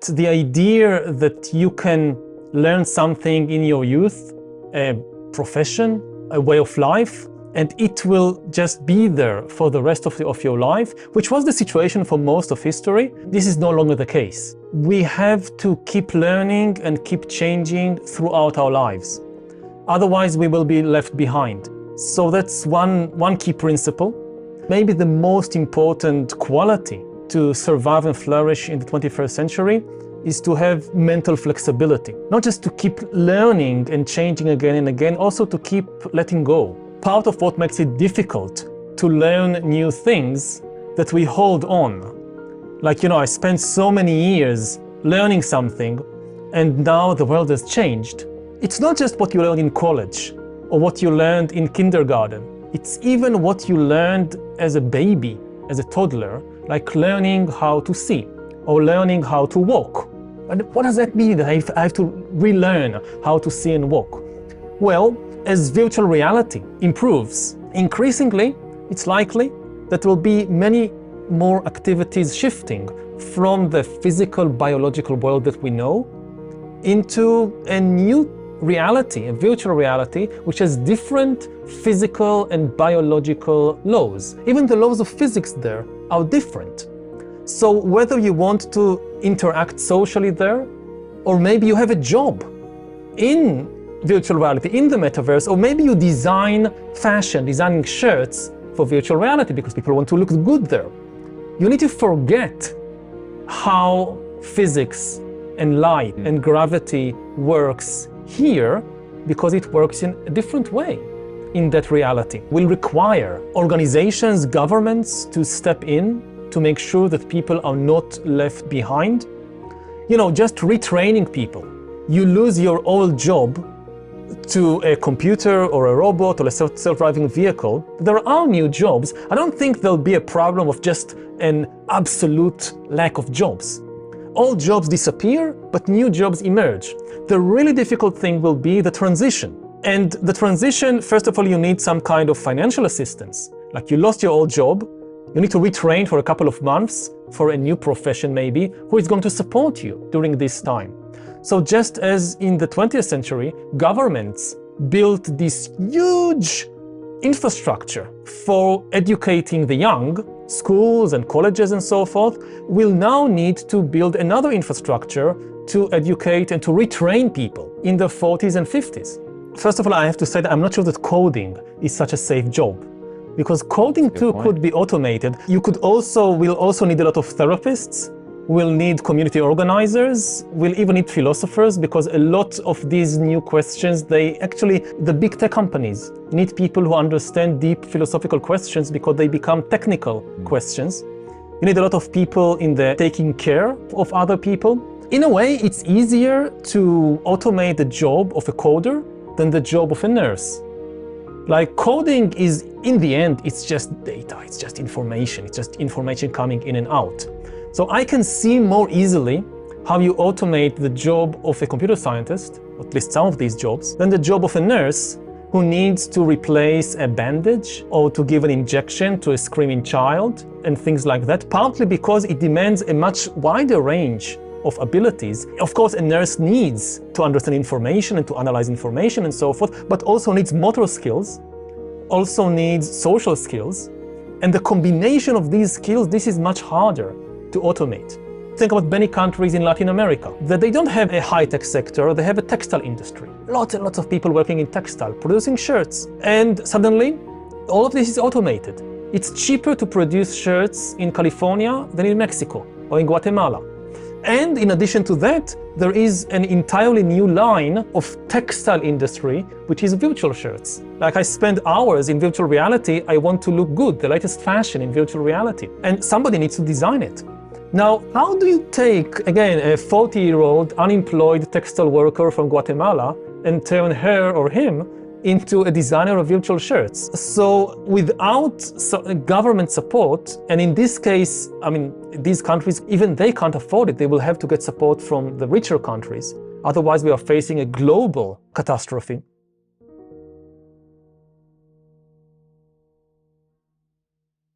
the idea that you can learn something in your youth, a profession, a way of life, and it will just be there for the rest of your life, which was the situation for most of history, this is no longer the case. We have to keep learning and keep changing throughout our lives. Otherwise, we will be left behind. So that's one key principle. Maybe the most important quality to survive and flourish in the 21st century is to have mental flexibility. Not just to keep learning and changing again and again, also to keep letting go. Part of what makes it difficult to learn new things that we hold on. Like, I spent so many years learning something and now the world has changed. It's not just what you learned in college or what you learned in kindergarten. It's even what you learned as a baby, as a toddler, like learning how to see or learning how to walk. And what does that mean, that I have to relearn how to see and walk? Well, as virtual reality improves, increasingly, it's likely that there will be many more activities shifting from the physical, biological world that we know into a new reality, a virtual reality, which has different physical and biological laws. Even the laws of physics there are different. So whether you want to interact socially there, or maybe you have a job in virtual reality, in the metaverse, or maybe you design fashion, designing shirts for virtual reality because people want to look good there. You need to forget how physics and light and gravity works here, because it works in a different way in that reality. Will require organizations, governments to step in to make sure that people are not left behind. Just retraining people. You lose your old job to a computer or a robot or a self-driving vehicle. There are new jobs. I don't think there'll be a problem of just an absolute lack of jobs. All jobs disappear, but new jobs emerge. The really difficult thing will be the transition. And the transition, first of all, you need some kind of financial assistance. Like, you lost your old job, you need to retrain for a couple of months for a new profession maybe, who is going to support you during this time. So just as in the 20th century, governments built this huge infrastructure for educating the young, schools and colleges and so forth, will now need to build another infrastructure to educate and to retrain people in their 40s and 50s. First of all, I have to say that I'm not sure that coding is such a safe job, because coding too could be automated. Will also need a lot of therapists. We'll need community organizers, we'll even need philosophers, because a lot of these new questions, the big tech companies need people who understand deep philosophical questions because they become technical questions. You need a lot of people in the taking care of other people. In a way, it's easier to automate the job of a coder than the job of a nurse. Like, coding is, in the end, it's just data, it's just information coming in and out. So I can see more easily how you automate the job of a computer scientist, or at least some of these jobs, than the job of a nurse who needs to replace a bandage or to give an injection to a screaming child and things like that, partly because it demands a much wider range of abilities. Of course, a nurse needs to understand information and to analyze information and so forth, but also needs motor skills, also needs social skills. And the combination of these skills, this is much harder to automate. Think about many countries in Latin America, that they don't have a high-tech sector, they have a textile industry. Lots and lots of people working in textile, producing shirts. And suddenly, all of this is automated. It's cheaper to produce shirts in California than in Mexico or in Guatemala. And in addition to that, there is an entirely new line of textile industry, which is virtual shirts. Like, I spend hours in virtual reality, I want to look good, the latest fashion in virtual reality. And somebody needs to design it. Now, how do you take, again, a 40-year-old unemployed textile worker from Guatemala and turn her or him into a designer of virtual shirts? So without government support, and in this case, these countries, even they can't afford it, they will have to get support from the richer countries. Otherwise, we are facing a global catastrophe.